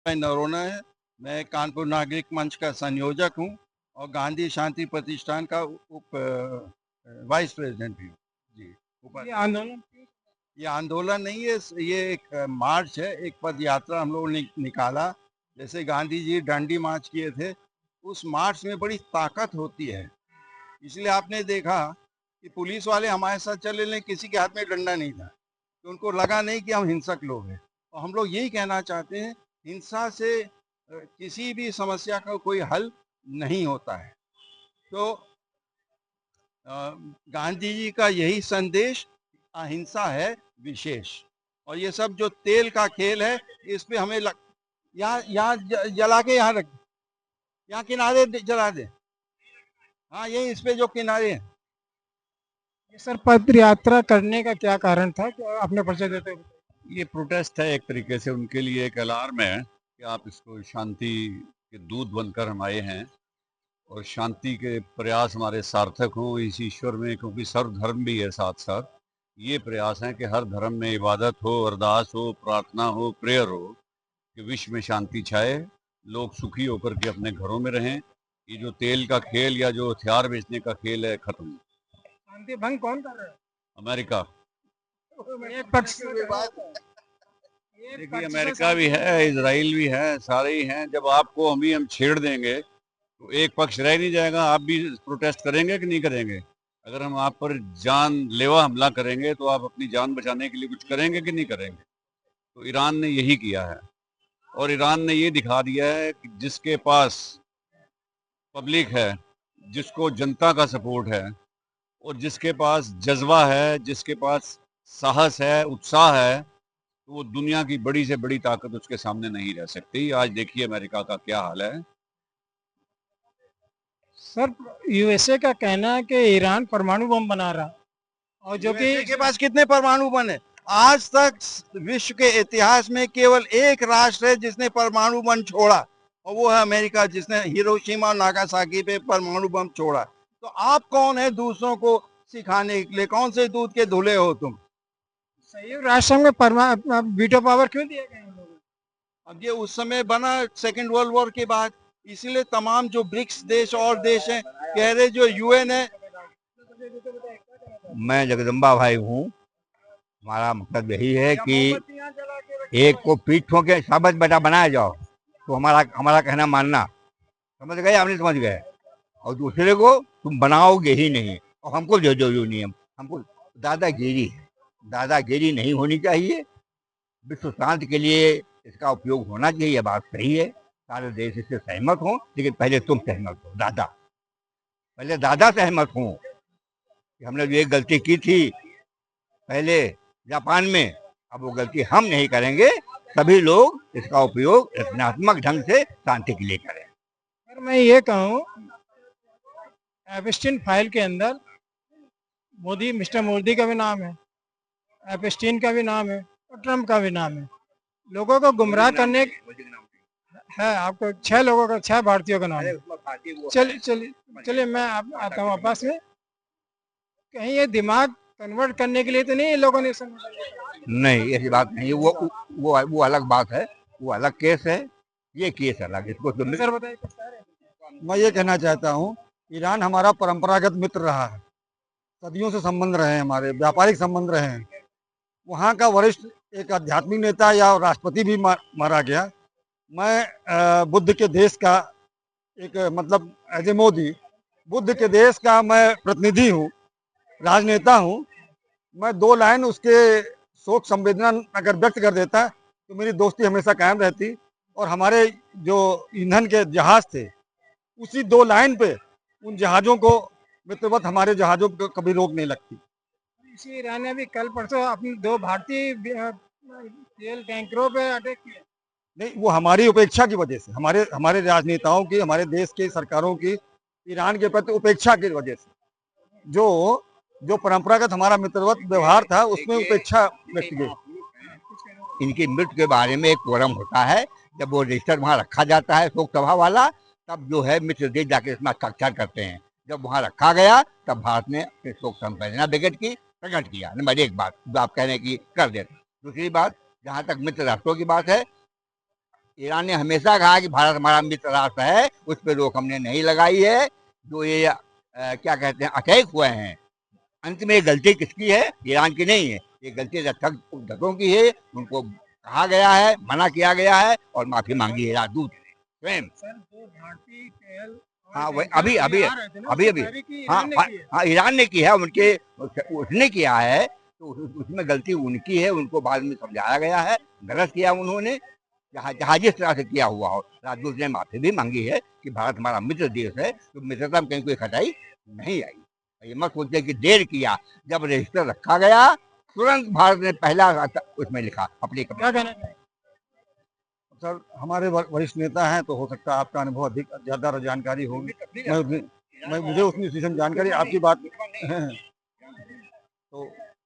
मैं नरोना है। मैं कानपुर नागरिक मंच का संयोजक हूँ और गांधी शांति प्रतिष्ठान का उप वाइस प्रेसिडेंट भी हूँ। जी। ये आंदोलन ये आंदोलन नहीं है, ये एक मार्च है, एक पद यात्रा हम लोगों ने निकाला। जैसे गांधी जी डंडी मार्च किए थे, उस मार्च में बड़ी ताकत होती है। इसलिए आपने देखा कि पुलिस वाले हमारे साथ चले, लेकिन किसी के हाथ में डंडा नहीं था, तो उनको लगा नहीं कि हम हिंसक लोग हैं। और हम लोग यही कहना चाहते हैं, हिंसा से किसी भी समस्या का कोई हल नहीं होता है। तो गांधी जी का यही संदेश, अहिंसा है विशेष। और ये सब जो तेल का खेल है, इस पे हमें यहाँ यहाँ जला के यहाँ रख, यहाँ किनारे जला दे। हाँ, यही इस पे जो किनारे हैं। ये सर पद यात्रा करने का क्या कारण था कि अपने परिचय देते हुए? ये प्रोटेस्ट है, एक तरीके से उनके लिए एक अलार्म है कि आप इसको शांति के दूत बनकर हम आए हैं और शांति के प्रयास हमारे सार्थक हों इस ईश्वर में, क्योंकि सर्व धर्म भी है साथ साथ। ये प्रयास है कि हर धर्म में इबादत हो, अरदास हो, प्रार्थना हो, प्रेयर हो कि विश्व में शांति छाए, लोग सुखी होकर के अपने घरों में रहें। ये जो तेल का खेल या जो हथियार बेचने का खेल है, खत्म। शांति भंग कौन कर रहा है? अमेरिका। एक पक्ष देखिए, अमेरिका भी है, इजराइल भी है, सारे ही हैं। जब आपको हम छेड़ देंगे तो एक पक्ष रह नहीं जाएगा। आप भी प्रोटेस्ट करेंगे कि नहीं करेंगे? अगर हम आप पर जानलेवा हमला करेंगे तो आप अपनी जान बचाने के लिए कुछ करेंगे कि नहीं करेंगे? तो ईरान ने यही किया है और ईरान ने ये दिखा दिया है कि जिसके पास पब्लिक है, जिसको जनता का सपोर्ट है और जिसके पास जज्बा है, जिसके पास साहस है, उत्साह है, तो वो दुनिया की बड़ी से बड़ी ताकत उसके सामने नहीं रह सकती। आज देखिए अमेरिका का क्या हाल है। सर यूएसए का कहना है कि ईरान परमाणु बम बना रहा और जो कि यूएसए के पास कितने परमाणु बम है? आज तक विश्व के इतिहास में केवल एक राष्ट्र है जिसने परमाणु बम छोड़ा, और वो है अमेरिका, जिसने हिरोशिमा और नागासाकी पे परमाणु बम छोड़ा। तो आप कौन है दूसरों को सिखाने के लिए? कौन से दूध के धुले हो तुम? संयुक्त राष्ट्र में वीटो पावर क्यों दिया गया इन लोगों को? अब ये उस समय बना सेकेंड वर्ल्ड वॉर के बाद, इसीलिए तमाम जो ब्रिक्स देश और देश हैं कह रहे, जो यूएन है। मैं जगदम्बा भाई हूँ। हमारा मकसद यही है कि एक को पीठ ठोके साबित बेटा बनाया जाओ, तो हमारा हमारा कहना मानना। समझ गए? आपने समझ गए? और दूसरे को तुम बनाओगे ही नहीं और हमको दे दो जो नियम। हमको दादागिरी है, दादागिरी नहीं होनी चाहिए। विश्व शांति के लिए इसका उपयोग होना चाहिए, ये बात सही है। सारे देश इससे सहमत हों, लेकिन पहले तुम सहमत हो दादा, पहले दादा सहमत हों कि हमने जो एक गलती की थी पहले जापान में, अब वो गलती हम नहीं करेंगे। सभी लोग इसका उपयोग रचनात्मक ढंग से शांति के लिए करें। सर मैं ये कहूँ, एपस्टीन फाइल के अंदर मिस्टर मोदी का भी नाम है, एपस्टीन का भी नाम है और ट्रम्प का भी नाम है। लोगों को गुमराह करने है। आपको 6 लोगों का, 6 भारतीयों का नाम है। चलिए चलिए चलिए, मैं आता हूँ आपस में। कहीं ये दिमाग कन्वर्ट करने के लिए तो नहीं ये लोगों ने नहीं, ऐसी बात नहीं है। वो अलग बात है, वो अलग केस है, ये केस अलग। इसको तुम सर बताइए। मैं ये कहना चाहता हूँ, ईरान हमारा परंपरागत मित्र रहा है, सदियों से संबंध रहे हैं, हमारे व्यापारिक संबंध रहे हैं। वहाँ का वरिष्ठ एक आध्यात्मिक नेता या राष्ट्रपति भी मारा गया। मैं बुद्ध के देश का एक मतलब एज ए मोदी, बुद्ध के देश का मैं प्रतिनिधि हूँ, राजनेता हूँ। मैं 2 लाइन उसके शोक संवेदना अगर व्यक्त कर देता तो मेरी दोस्ती हमेशा कायम रहती, और हमारे जो ईंधन के जहाज थे, उसी 2 लाइन पे उन जहाज़ों को मित्रवत, हमारे जहाज़ों को कभी रोक नहीं लगती। इसी ईरान ने भी कल परसों अपने 2 भारतीय तेल टैंकरों पे अटैक किया। नहीं, वो हमारी उपेक्षा की वजह से, हमारे हमारे राजनेताओं की, हमारे देश की सरकारों की ईरान के प्रति उपेक्षा की वजह से, जो जो परंपरागत हमारा मित्रवत व्यवहार था, उसमें उपेक्षा व्यक्त की। इनकी मृत्यु के बारे में एक फोरम होता है, जब वो रजिस्टर वहाँ रखा जाता है शोक सभा वाला, तब जो है मित्र देश जाके इसमें हस्ताक्षर करते हैं। जब वहाँ रखा गया तब भारत ने अपनी शोक संवेदना प्रकट किया। नंबर 1 बात जो आप कह रहे हैं कि कर देते। दूसरी बात, जहाँ तक मित्र राष्ट्रों की बात है, ईरान ने हमेशा कहा कि भारत हमारा मित्र राष्ट्र है, उस पर रोक हमने नहीं लगाई है। जो ये क्या कहते हैं अटैक हुए हैं, अंत में ये गलती किसकी है? ईरान की नहीं है, ये गलती रक्षकों की है। उनको कहा गया है, मना किया गया है और माफी मांगी है राजदूत ने स्वयं। सर जो भारतीय तेल हाँ और वही टैंकर अभी अभी आ रहे थे ना, अभी उसकी अभी तैयारी की हाँ ईरान ने हाँ की है। हाँ, ईरान ने की है, उनके उसने किया है, तो उसमें गलती उनकी है। उनको बाद में समझाया गया है, गलत किया उन्होंने, जहाँ जिस तरह से किया हुआ हो। राजदूत ने माफी भी मांगी है कि भारत हमारा मित्र देश है, तो मित्रता में कहीं कोई खटाई नहीं आई। ये मत सोचिए कि देर किया, जब रजिस्टर रखा गया तुरंत भारत ने पहला उसमें लिखा अपनी क्या कहना चाहिए? सर हमारे वरिष्ठ नेता हैं, तो हो सकता है आपका अनुभव अधिक ज्यादा जानकारी होगी। मुझे उतनी स्टेशन जानकारी आपकी बात तो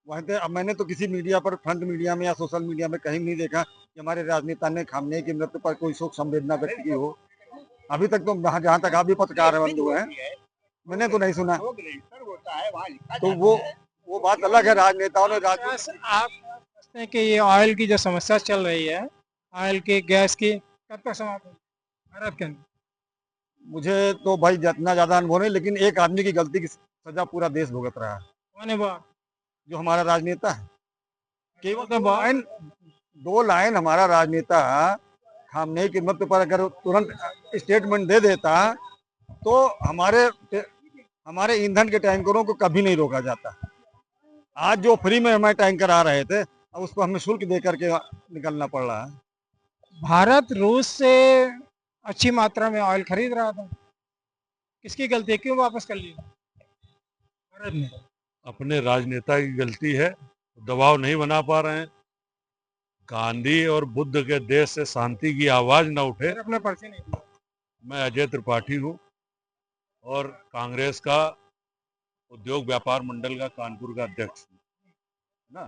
वैसे अब मैंने तो किसी मीडिया पर, फ्रंट मीडिया में या सोशल मीडिया में कहीं नहीं देखा कि हमारे राजनेता ने खामनेई की मृत्यु पर कोई शोक संवेदना व्यक्त की हो। अभी तक तो जहाँ तक आप भी पत्रकार बंधु हैं, मैंने तो नहीं सुना। तो वो बात अलग है, राजनेताओं ने बस आप समझते हैं कि ये ऑयल की जो समस्या चल रही है, ऑयल की, गैस की, कब तक समाप्त होगी भारत के अंदर? मुझे तो भाई जितना ज्यादा अनुभव नहीं, लेकिन एक आदमी की गलती की सजा पूरा देश भुगत रहा है, कौन है वो? जो हमारा राजनेता है। केवल तो दो लाइन हमारा राजनेता खामनेई की मृत्यु पर अगर तुरंत स्टेटमेंट दे देता, तो हमारे ईंधन के टैंकरों को कभी नहीं रोका जाता। आज जो फ्री में हमारे टैंकर आ रहे थे, अब उसको हमें शुल्क दे करके निकलना पड़ रहा है। भारत रूस से अच्छी मात्रा में ऑयल खरीद रहा था, किसकी गलती है? क्यों वापस कर लिया भारत ने? अपने राजनेता की गलती है, दबाव नहीं बना पा रहे हैं। गांधी और बुद्ध के देश से शांति की आवाज न उठे। फिर अपने पर्चे नहीं दिए। मैं अजय त्रिपाठी हूँ और कांग्रेस का उद्योग व्यापार मंडल का कानपुर का अध्यक्ष हूँ ना।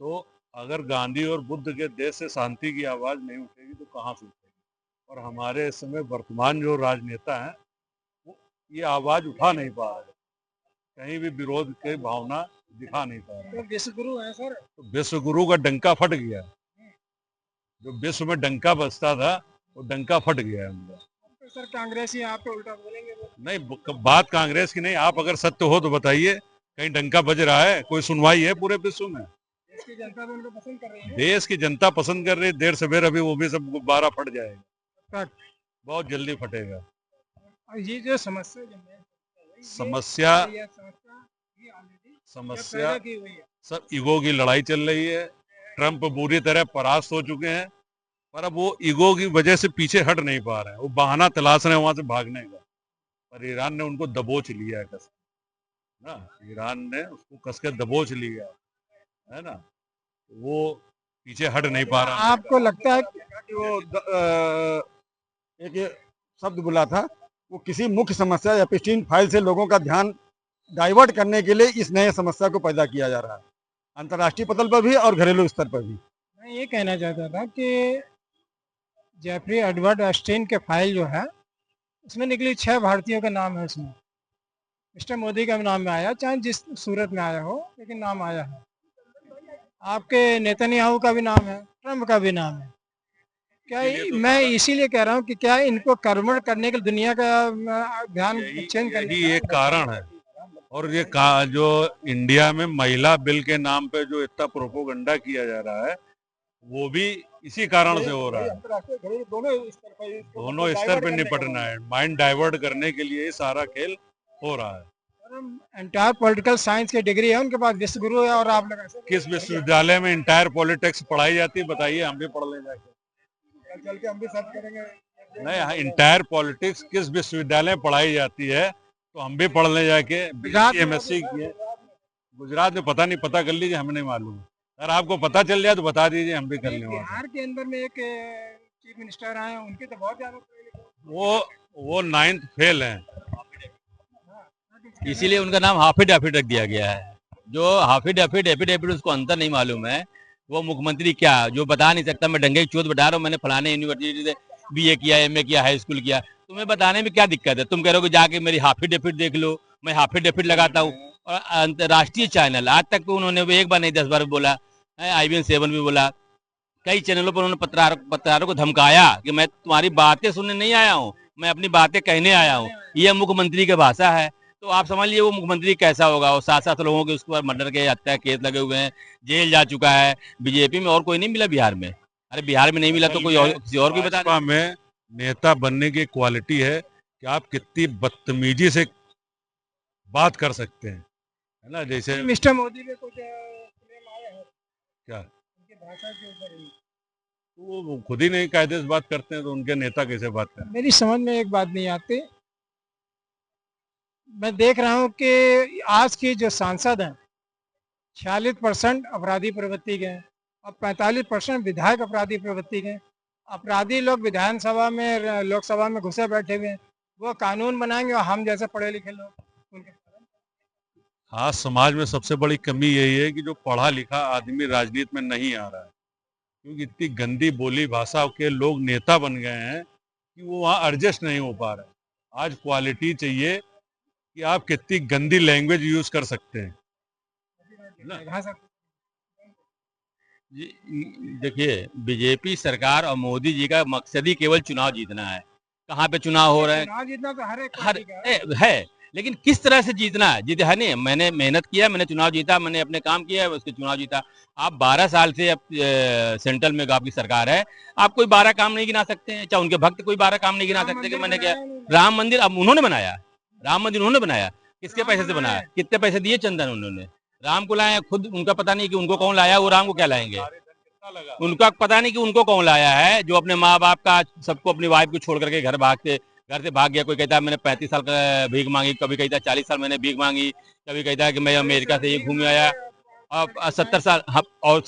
तो अगर गांधी और बुद्ध के देश से शांति की आवाज नहीं उठेगी तो कहाँ से उठेगी? और हमारे इस समय वर्तमान जो राजनेता हैं वो ये आवाज उठा नहीं पा रहे, कहीं भी विरोध की भावना दिखा नहीं पा रहे। तो विश्व गुरु है सर, तो विश्व गुरु का डंका फट गया, जो विश्व में डंका बजता था वो डंका फट गया है उनका। तो सर कांग्रेस ही आप पे उल्टा बोलेंगे वो। नहीं, बात कांग्रेस की नहीं, आप अगर सत्य हो तो बताइए, कहीं डंका बज रहा है? कोई सुनवाई है पूरे विश्व में? देश की जनता तो उनको पसंद कर रही है। देश की जनता पसंद कर रही है, देर सवेर अभी वो भी सब गुब्बारा फट जाएगा, फट। बहुत जल्दी फटेगा। और ये जो समस्या समस्या ये ऑलरेडी समस्या पैदा की हुई है। सब ईगो की लड़ाई चल रही है। ट्रंप बुरी तरह परास्त हो चुके हैं, पर अब वो ईगो की वजह से पीछे हट नहीं पा रहे हैं, वो बहाना तलाश रहे हैं वहां से भागने का। पर ईरान ने उनको दबोच लिया है कस ना, ईरान ने उसको कस के दबोच लिया है ना, वो पीछे हट नहीं पा रहा। आपको लगता है कि वो एक शब्द बोला था, वो किसी मुख्य समस्या या एपिस्टीन फाइल से लोगों का ध्यान डाइवर्ट करने के लिए इस नए समस्या को पैदा किया जा रहा है, अंतर्राष्ट्रीय पटल पर भी और घरेलू स्तर पर भी। मैं ये कहना चाहता था कि जेफरी एडवर्ड एस्टीन के फाइल जो है उसमें निकली 6 भारतीयों का नाम है उसमें। मिस्टर मोदी का भी नाम में आया, चाहे जिस सूरत में आया हो, लेकिन नाम आया है। आपके नेतन्याहू का भी नाम है, ट्रंप का भी नाम है। क्या मैं इसीलिए कह रहा हूँ कि क्या इनको कन्वर्ट करने के लिए दुनिया का ध्यान चेंज करने यही एक कारण है। और ये जो इंडिया में महिला बिल के नाम पे जो इतना प्रोपोगंडा किया जा रहा है, वो भी इसी कारण से हो रहा है। दोनों स्तर पे निपटना है, माइंड डाइवर्ट करने के लिए सारा खेल हो रहा है। एंटायर पॉलिटिकल साइंस की डिग्री है उनके पास, विश्व गुरु है, और आप लोग किस विश्वविद्यालय में इंटायर पॉलिटिक्स पढ़ाई जाती है बताइए, हम भी पढ़ ले जाके। चल के हम भी सर्च करेंगे। नहीं, इंटायर पॉलिटिक्स किस विश्वविद्यालय में पढ़ाई जाती है तो हम भी पढ़ ले जाके। MSc की है गुजरात में, पता नहीं, पता कर लीजिए, हमें नहीं मालूम। अगर आपको पता चल जाए तो बता दीजिए, हम भी कर लेंगे। बिहार के अंदर में एक चीफ मिनिस्टर आए, उनके तो बहुत ज्यादा वो 9th फेल हैं, इसीलिए उनका नाम हाफिड एफिड रख दिया गया है। जो हाफिड एफिड उसको अंतर नहीं मालूम है। वो मुख्यमंत्री क्या जो बता नहीं सकता, मैं डंगे की चोट बता रहा हूँ, मैंने फलाने यूनिवर्सिटी से BA किया, MA किया, हाई स्कूल किया, तुम्हें बताने में क्या दिक्कत है? तुम कह रहे हो कि जाके मेरी हाफिड एफिड देख लो, मैं हाफिड एफिड लगाता हूँ। और अंतर्राष्ट्रीय चैनल आज तक तो उन्होंने एक बार नहीं 10 बार बोला, IBN 7 भी बोला, कई चैनलों पर उन्होंने पत्रकारों को धमकाया कि मैं तुम्हारी बातें सुनने नहीं आया हूँ, मैं अपनी बातें कहने आया हूँ। ये मुख्यमंत्री की भाषा है। तो आप समझ लीजिए वो मुख्यमंत्री कैसा होगा। और 7-7 लोगों के उसके ऊपर मर्डर के हत्या केस लगे हुए हैं, जेल जा चुका है। बीजेपी में और कोई नहीं मिला बिहार में। अरे बिहार में नहीं मिला तो कोई और किसी और को बता भाजपा में नेता बनने की क्वालिटी है कि आप कितनी बदतमीजी से बात कर सकते हैं, है ना। जैसे मिस्टर मोदी पे कुछ क्लेम आया है क्या, उनकी भाषा के ऊपर ही। वो खुद ही नहीं कायदे से बात करते हैं तो उनके नेता कैसे बात करें। मेरी समझ में एक बात नहीं आती। मैं देख रहा हूँ कि आज की जो सांसद हैं 46% अपराधी प्रवृत्ति के हैं और 45% विधायक अपराधी प्रवृत्ति के हैं। अपराधी लोग विधानसभा में लोकसभा में घुसे बैठे हुए हैं। वो कानून बनाएंगे और हम जैसे पढ़े लिखे लोग उनके आज समाज में सबसे बड़ी कमी यही है कि जो पढ़ा लिखा आदमी राजनीति में नहीं आ रहा है, क्योंकि इतनी गंदी बोली भाषा के लोग नेता बन गए हैं कि वो वहाँ एडजस्ट नहीं हो पा रहे। आज क्वालिटी चाहिए कि आप कितनी गंदी लैंग्वेज यूज कर सकते हैं, है ना। भाषा। देखिए, बीजेपी सरकार और मोदी जी का मकसद ही केवल चुनाव जीतना है। कहाँ पे चुनाव हो रहा है? चुनाव जीतना तो हर एक हर पार्टी का है, लेकिन किस तरह से जीतना है? जीते है नहीं। मैंने मेहनत किया, मैंने चुनाव जीता, मैंने अपने काम किया, उसके चुनाव जीता। आप 12 साल से अब सेंट्रल में आपकी सरकार है, आप कोई 12 काम नहीं गिना सकते हैं। चाहे उनके भक्त कोई 12 काम नहीं गिना सकते कि मैंने क्या। राम मंदिर अब उन्होंने बनाया, राम मंदिर उन्होंने बनाया। किसके पैसे से बनाया? कितने पैसे दिए? चंदन उन्होंने। राम को लाया खुद, उनका पता नहीं कि उनको कौन लाया, वो राम को क्या लाएंगे। उनका पता नहीं कि उनको कौन लाया है, जो अपने माँ बाप का सबको अपनी वाइफ को छोड़ करके घर से भाग गया। कोई कहता है मैंने 35 साल का भीख मांगी, कभी कहता है 40 साल मैंने भीख मांगी, कभी कहता है कि मैं अमेरिका से ये घूम आया। अब 70 साल और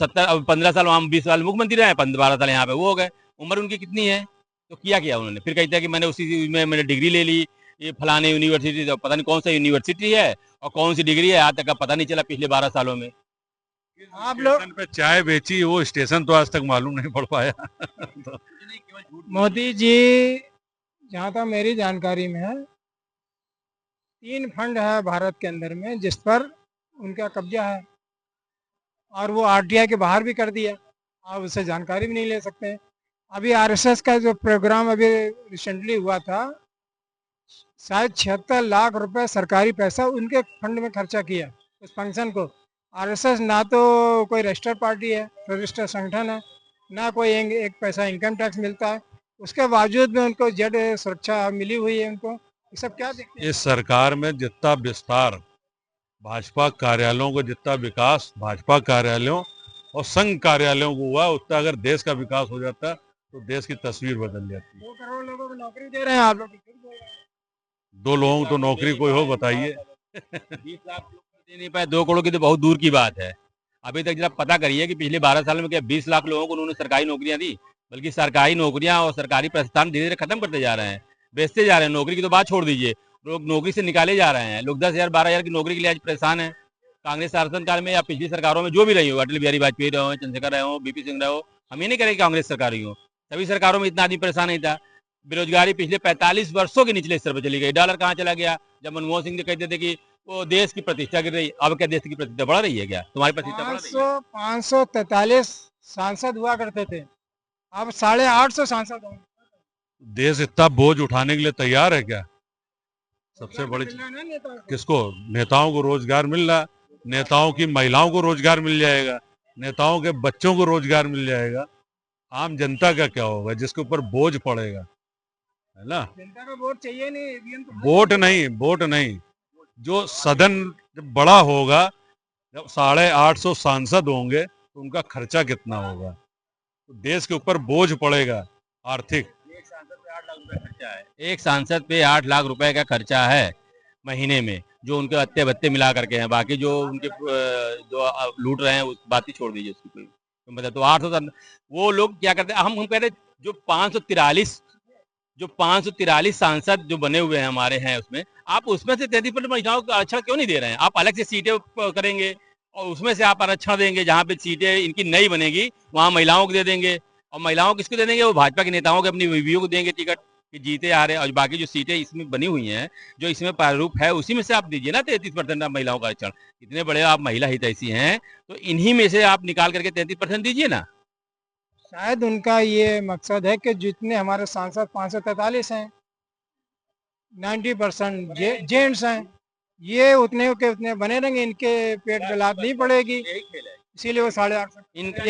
15 साल वहाँ 20 साल मुख्यमंत्री रहे, 12 साल यहाँ पे वो हो गए। उम्र उनकी कितनी है? तो किया उन्होंने। फिर कहता है कि मैंने उसी में मैंने डिग्री ले ली, ये फलाने यूनिवर्सिटी, तो पता नहीं कौन सा यूनिवर्सिटी है और कौन सी डिग्री है, आज तक का पता नहीं चला पिछले 12 सालों में। आप लोग स्टेशन पे चाय बेची, वो स्टेशन तो आज तक मालूम नहीं पड़ पाया। तो मोदी जी जहाँ तक मेरी जानकारी में है 3 फंड है भारत के अंदर में जिस पर उनका कब्जा है और वो आरटीआई के बाहर भी कर दिया। आप उससे जानकारी भी नहीं ले सकते हैं। अभी आरएसएस का जो प्रोग्राम अभी रिसेंटली हुआ था, शायद 76 लाख रुपए सरकारी पैसा उनके फंड में खर्चा किया उस फंक्शन को। आरएसएस ना तो कोई रजिस्टर्ड पार्टी है, रजिस्टर्ड संगठन है, ना कोई एक पैसा इनकम टैक्स मिलता है, उसके बावजूद में उनको जेड सुरक्षा मिली हुई है। उनको ये सब क्या देखते हैं? इस सरकार में जितना विस्तार भाजपा कार्यालयों को, जितना विकास भाजपा कार्यालयों और संघ कार्यालयों को हुआ, उतना अगर देश का विकास हो जाता तो देश की तस्वीर बदल जाती। 2 करोड़ लोगों को नौकरी दे रहे हैं आप लोग। 2 लोगों को तो नौकरी कोई हो बताइए। 20 लाख लोग दे नहीं पाए, 2 करोड़ की तो बहुत दूर की बात है। अभी तक जरा पता करिए कि पिछले 12 साल में क्या 20 लाख लोगों को उन्होंने सरकारी नौकरियां दी? बल्कि सरकारी नौकरियां और सरकारी प्रतिष्ठान धीरे धीरे खत्म करते जा रहे हैं, बेचते जा रहे हैं। नौकरी की तो बात छोड़ दीजिए, लोग नौकरी से निकाले जा रहे हैं। लोग 10,000 12,000 की नौकरी के लिए आज परेशान है। कांग्रेस शासनकाल में या पिछली सरकारों में जो भी रही हो, अटल बिहारी वाजपेयी रहे हो, चंद्रशेखर रहे हो, बीपी सिंह रहे हो, हम ये नहीं करें कि कांग्रेस सरकार ही हो, सभी सरकारों में इतना आदमी परेशान नहीं था। बेरोजगारी पिछले 45 वर्षों के निचले स्तर पर चली गई। डॉलर कहाँ चला गया? जब मनमोहन सिंह कहते थे कि वो देश की प्रतिष्ठा गिर रही, अब क्या देश की प्रतिष्ठा बढ़ रही है? क्या तुम्हारी प्रतिष्ठा बढ़ रही है? 543 सांसद हुआ करते थे, अब 850 सांसद होंगे। देश इतना बोझ उठाने के लिए तैयार है क्या? सबसे बड़ी किसको? नेताओं को रोजगार मिल रहा, नेताओं की महिलाओं को रोजगार मिल जाएगा, नेताओं के बच्चों को रोजगार मिल जाएगा। आम जनता का क्या होगा जिसके ऊपर बोझ पड़ेगा, है ना। जनता को वोट चाहिए नहीं, ईवीएम तो वोट नहीं, जो सदन जब बड़ा होगा, जब 850 सांसद होंगे तो उनका खर्चा कितना होगा, तो देश के ऊपर बोझ पड़ेगा आर्थिक। एक सांसद पे 8 लाख रुपए का खर्चा है महीने में, जो उनके अत्ते भत्ते मिला करके हैं। बाकी जो उनके जो लूट रहे हैं उस बात ही छोड़ दीजिए उसकी कोई मतलब। तो 800 वो लोग क्या करते हैं? हम कह रहे जो 543 सांसद जो बने हुए हैं हमारे हैं, उसमें आप उसमें से 33% महिलाओं को आरक्षण क्यों नहीं दे रहे हैं? आप अलग से सीटें करेंगे और उसमें से आप आरक्षण देंगे। जहाँ पे सीटें इनकी नई बनेगी वहाँ महिलाओं को दे देंगे, और महिलाओं किसको दे देंगे? वो भाजपा के नेताओं के अपनी बीवियों को देंगे टिकट कि जीते आ रहे हैं। और बाकी जो सीटें इसमें बनी हुई हैं, जो इसमें प्रारूप है, उसी में से आप दीजिए ना 33% आप महिलाओं का आरक्षण। इतने बड़े आप महिला हितैषी हैं तो इन्हीं में से आप निकाल करके 33% दीजिए ना। शायद उनका ये मकसद है कि जितने हमारे सांसद 543 हैं, 90% जेंट्स हैं, ये उतने के उतने बने रहेंगे, इनके पेट पे लात नहीं पड़ेगी, इसीलिए वो 8.5। इनका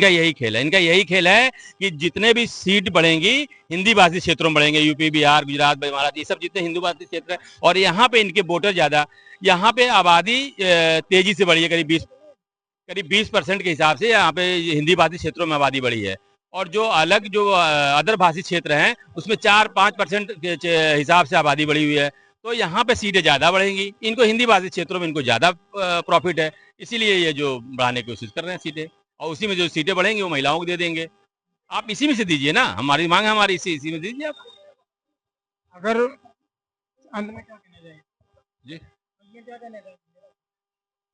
यही खेल है, इनका यही खेल है कि जितने भी सीट बढ़ेंगी हिंदी भाषी क्षेत्रों में बढ़ेंगे, यूपी, बिहार, गुजरात, महाराष्ट्र, ये सब जितने हिंदू भाषी क्षेत्र है, और यहाँ पे इनके वोटर ज्यादा, यहाँ पे आबादी तेजी से बढ़ी है, करीब 20% के हिसाब से यहाँ पे हिंदी भाषी क्षेत्रों में आबादी बढ़ी है। और जो अलग जो अदर भाषी क्षेत्र हैं उसमें 4-5% के हिसाब से आबादी बढ़ी हुई है। तो यहाँ पे सीटें ज्यादा बढ़ेंगी, इनको हिंदी भाषी क्षेत्रों में इनको ज्यादा प्रॉफिट है, इसीलिए ये जो बढ़ाने की कोशिश कर रहे हैं सीटें, और उसी में जो सीटें बढ़ेंगी वो महिलाओं को दे देंगे। आप इसी में से दीजिए ना, हमारी मांग है, हमारी इसी में दीजिए आप। अगर अंत में क्या कहना चाहेंगे जी, अंत में क्या कहना चाहेंगे?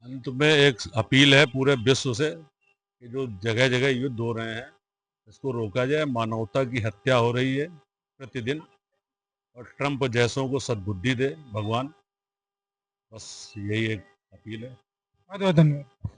अंत में एक अपील है पूरे विश्व से कि जो जगह जगह युद्ध हो रहे हैं इसको रोका जाए, मानवता की हत्या हो रही है प्रतिदिन, और ट्रंप जैसों को सद्बुद्धि दे भगवान, बस यही एक अपील है। बहुत बहुत धन्यवाद।